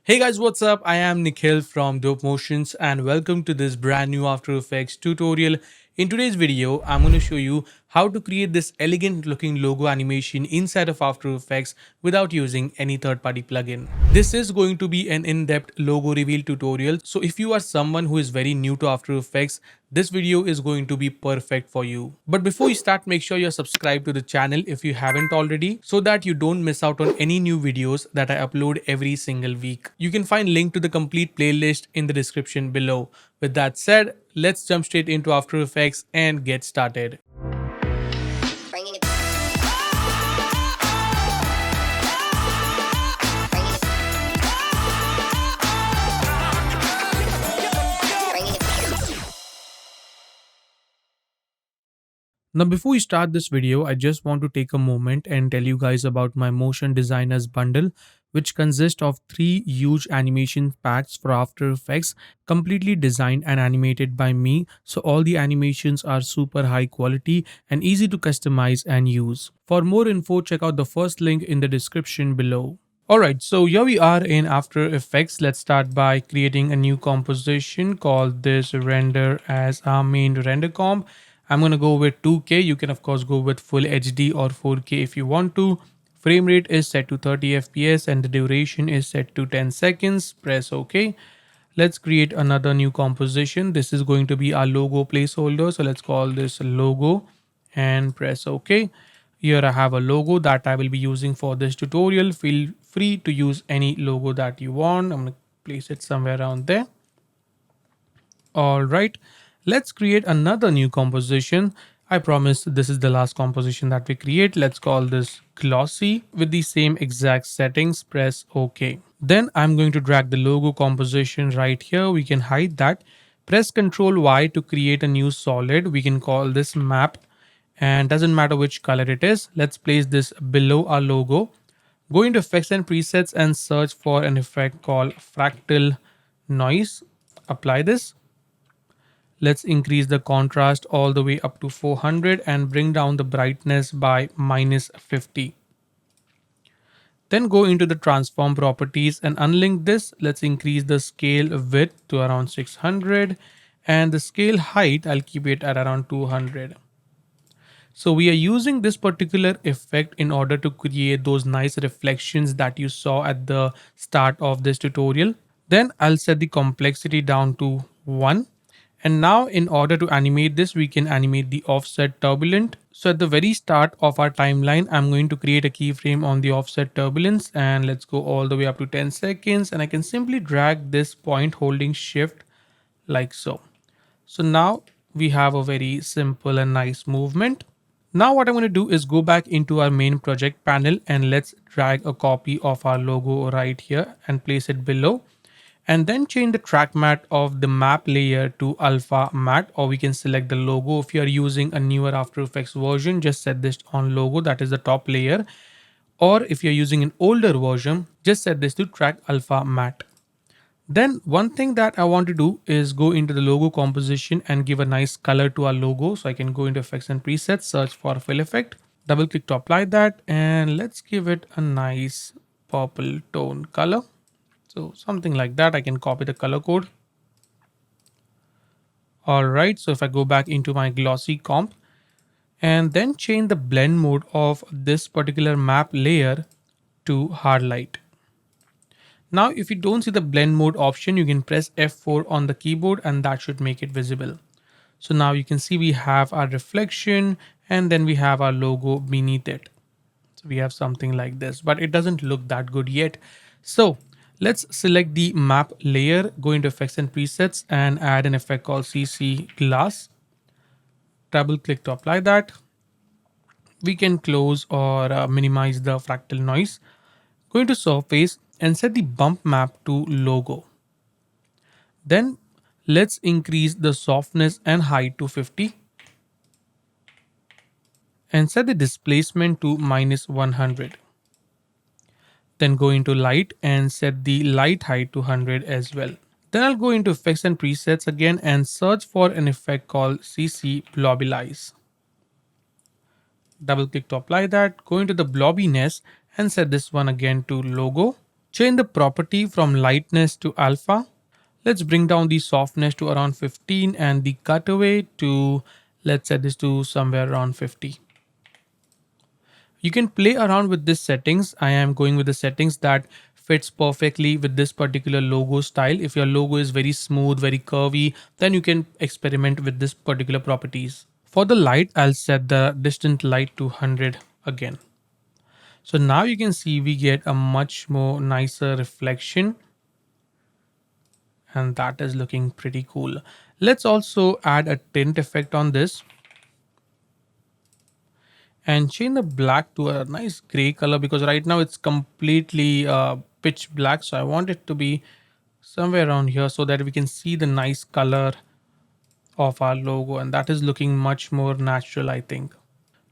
Hey guys, what's up? I am Nikhil from Dope Motions and welcome to this brand new After Effects tutorial. In today's video, I'm going to show you how to create this elegant looking logo animation inside of After Effects without using any third-party plugin. This is going to be an in-depth logo reveal tutorial. So if you are someone who is very new to After Effects, this video is going to be perfect for you. But before you start, make sure you're subscribed to the channel if you haven't already so that you don't miss out on any new videos that I upload every single week. You can find link to the complete playlist in the description below. With that said, let's jump straight into After Effects and get started. Now before we start this video, I just want to take a moment and tell you guys about my motion designers bundle, which consists of 3 huge animation packs for After Effects, completely designed and animated by me. So all the animations are super high quality and easy to customize and use. For more info, check out the first link in the description below. Alright, so here we are in After Effects. Let's start by creating a new composition called this render as our main render comp. I'm going to go with 2K. You can of course go with full HD or 4K if you want to. Frame rate is set to 30 FPS and the duration is set to 10 seconds. Press OK. Let's create another new composition. This is going to be our logo placeholder. So let's call this logo and press OK. Here I have a logo that I will be using for this tutorial. Feel free to use any logo that you want. I'm going to place it somewhere around there. All right, let's create another new composition. I promise this is the last composition that we create. Let's call this glossy with the same exact settings. Press OK. Then I'm going to drag the logo composition right here. We can hide that. Press Ctrl Y to create a new solid. We can call this map and doesn't matter which color it is. Let's place this below our logo. Go into effects and presets and search for an effect called fractal noise. Apply this. Let's increase the contrast all the way up to 400 and bring down the brightness by -50. Then go into the transform properties and unlink this. Let's increase the scale width to around 600 and the scale height, I'll keep it at around 200. So we are using this particular effect in order to create those nice reflections that you saw at the start of this tutorial. Then I'll set the complexity down to 1. And now in order to animate this, we can animate the offset turbulent. So at the very start of our timeline, I'm going to create a keyframe on the offset turbulence and let's go all the way up to 10 seconds. And I can simply drag this point holding shift like so. So now we have a very simple and nice movement. Now what I'm going to do is go back into our main project panel and let's drag a copy of our logo right here and place it below. And then change the track matte of the map layer to alpha matte, or we can select the logo. If you are using a newer After Effects version, just set this on logo, that is the top layer. Or if you're using an older version, just set this to track alpha matte. Then one thing that I want to do is go into the logo composition and give a nice color to our logo. So I can go into effects and presets, search for fill effect, double click to apply that, and let's give it a nice purple tone color. So something like that. I can copy the color code. All right, so if I go back into my glossy comp and then change the blend mode of this particular map layer to hard light. Now if you don't see the blend mode option, you can press F4 on the keyboard and that should make it visible. So now you can see we have our reflection and then we have our logo beneath it. So we have something like this, but it doesn't look that good yet. So let's select the map layer, go into effects and presets and add an effect called CC glass. Double click to apply that. We can close or minimize the fractal noise. Go into surface and set the bump map to logo. Then let's increase the softness and height to 50 and set the displacement to -100. Then go into light and set the light height to 100 as well. Then I'll go into effects and presets again and search for an effect called CC Blobilize. Double click to apply that, go into the blobbiness and set this one again to logo. Change the property from lightness to alpha. Let's bring down the softness to around 15 and the cutaway to, let's set this to somewhere around 50. You can play around with these settings. I am going with the settings that fits perfectly with this particular logo style. If your logo is very smooth, very curvy, then you can experiment with this particular properties. For the light, I'll set the distant light to 100 again. So now you can see we get a much more nicer reflection, and that is looking pretty cool. Let's also add a tint effect on this and change the black to a nice gray color, because right now it's completely pitch black. So I want it to be somewhere around here so that we can see the nice color of our logo, and that is looking much more natural, I think.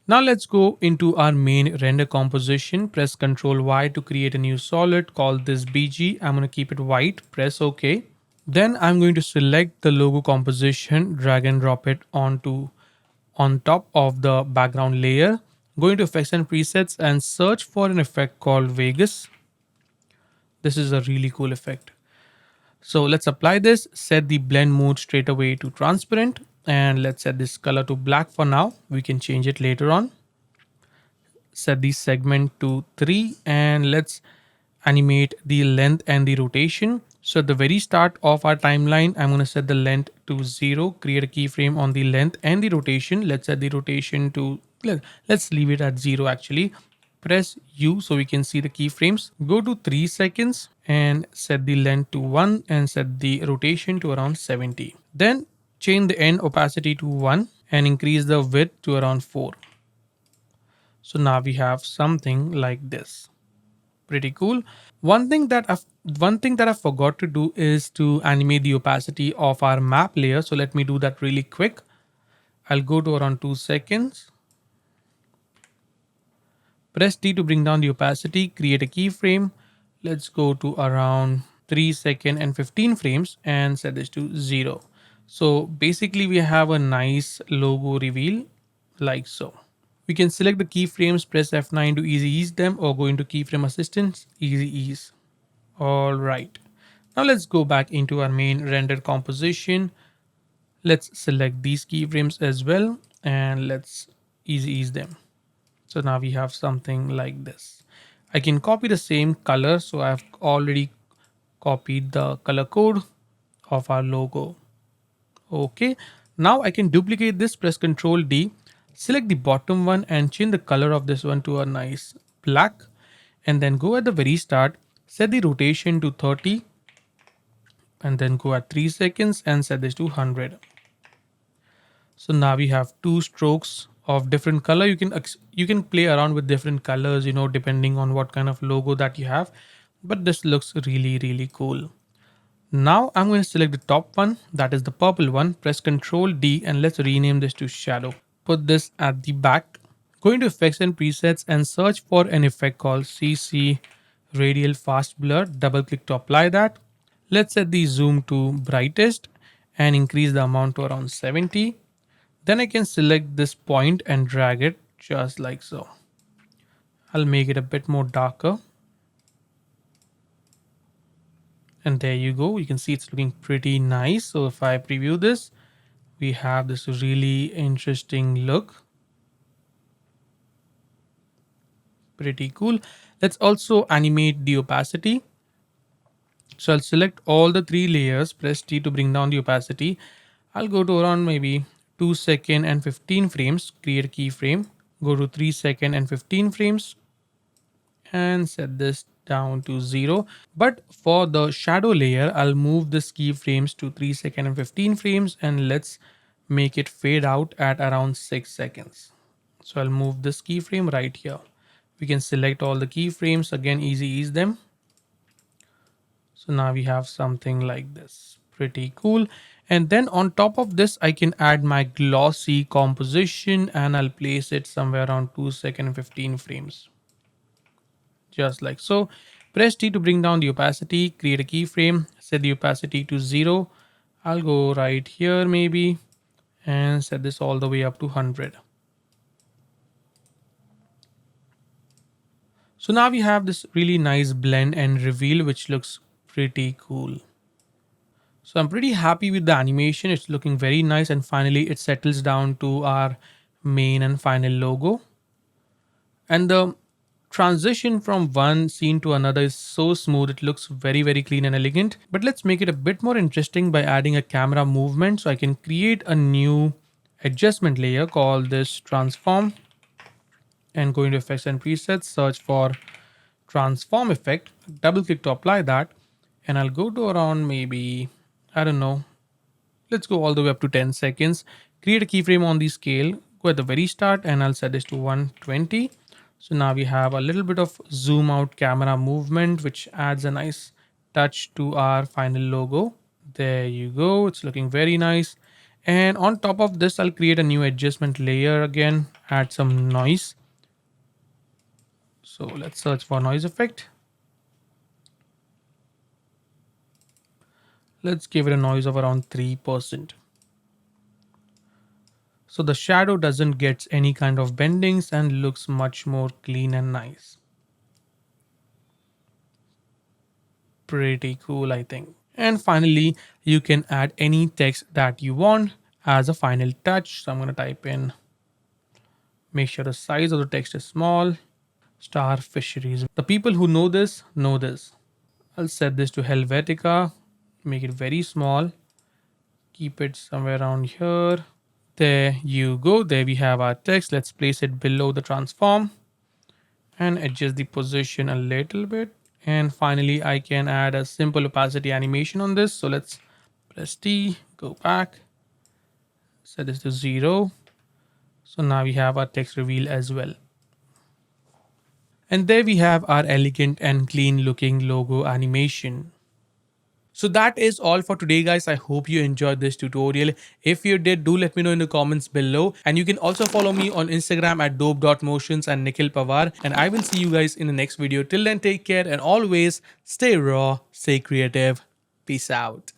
Now let's go into our main render composition. Press Ctrl Y to create a new solid, call this BG. I'm going to keep it white, press OK. Then I'm going to select the logo composition, drag and drop it onto on top of the background layer. Go into effects and presets and search for an effect called Vegas. This is a really cool effect. So let's apply this, set the blend mode straight away to transparent, and let's set this color to black for now. We can change it later on. Set the segment to 3 and let's animate the length and the rotation. So at the very start of our timeline, I'm going to set the length to 0, create a keyframe on the length and the rotation. Let's set the rotation to, let's leave it at 0 actually. Press U so we can see the keyframes. Go to 3 seconds and set the length to 1 and set the rotation to around 70. Then change the end opacity to 1 and increase the width to around 4. So now we have something like this. Pretty cool. One thing that I forgot to do is to animate the opacity of our map layer. So let me do that really quick. I'll go to around 2 seconds. Press T to bring down the opacity, create a keyframe. Let's go to around 3 seconds and 15 frames and set this to 0. So basically we have a nice logo reveal like so. We can select the keyframes, press F9 to easy ease them, or go into keyframe assistance, easy ease. All right. Now let's go back into our main render composition. Let's select these keyframes as well and let's easy ease them. So now we have something like this. I can copy the same color. So I've already copied the color code of our logo. Okay. Now I can duplicate this, press Ctrl D, select the bottom one and change the color of this one to a nice black. And then go at the very start, set the rotation to 30 and then go at 3 seconds and set this to 100. So now we have two strokes of different color. You can play around with different colors, depending on what kind of logo that you have. But this looks really cool. Now I'm going to select the top one, that is the purple one. Press Ctrl D and let's rename this to shadow. Put this at the back. Go into effects and presets and search for an effect called CC radial fast blur. Double click to apply that. Let's set the zoom to brightest and increase the amount to around 70. Then I can select this point and drag it just like so. I'll make it a bit more darker. And there you go. You can see it's looking pretty nice. So if I preview this, we have this really interesting look. Pretty cool. Let's also animate the opacity. So I'll select all the three layers, press T to bring down the opacity. I'll go to around maybe 2 seconds and 15 frames, create a keyframe, go to 3 seconds and 15 frames and set this down to 0. But for the shadow layer, I'll move this keyframes to 3 seconds and 15 frames and let's make it fade out at around 6 seconds. So I'll move this keyframe right here. We can select all the keyframes, again easy ease them. So now we have something like this. Pretty cool. And then on top of this, I can add my glossy composition and I'll place it somewhere around 2 seconds and 15 frames. Just like so. Press T to bring down the opacity, create a keyframe, set the opacity to 0. I'll go right here maybe and set this all the way up to 100. So now we have this really nice blend and reveal, which looks pretty cool. So I'm pretty happy with the animation. It's looking very nice. And finally, it settles down to our main and final logo. And the transition from one scene to another is so smooth. It looks very, very clean and elegant. But let's make it a bit more interesting by adding a camera movement. So I can create a new adjustment layer, called this transform, and go into effects and presets, search for transform effect, double click to apply that, and I'll go to around, maybe, I don't know, let's go all the way up to 10 seconds. Create a keyframe on the scale, go at the very start, and I'll set this to 120. So now we have a little bit of zoom out camera movement, which adds a nice touch to our final logo. There you go, it's looking very nice. And on top of this, I'll create a new adjustment layer again, add some noise. So let's search for noise effect. Let's give it a noise of around 3%. So the shadow doesn't get any kind of bendings and looks much more clean and nice. Pretty cool, I think. And finally, you can add any text that you want as a final touch. So I'm going to type in, make sure the size of the text is small, star fisheries. The people who know this know this. I'll set this to Helvetica, make it very small, keep it somewhere around here. There you go. There we have our text. Let's place it below the transform and adjust the position a little bit. And finally, I can add a simple opacity animation on this. So let's press T, go back, set this to 0. So now we have our text reveal as well. And there we have our elegant and clean looking logo animation. So that is all for today, guys. I hope you enjoyed this tutorial. If you did, do let me know in the comments below. And you can also follow me on Instagram at dope.motions and Nikhil Pawar. And I will see you guys in the next video. Till then, take care and always stay raw, stay creative. Peace out.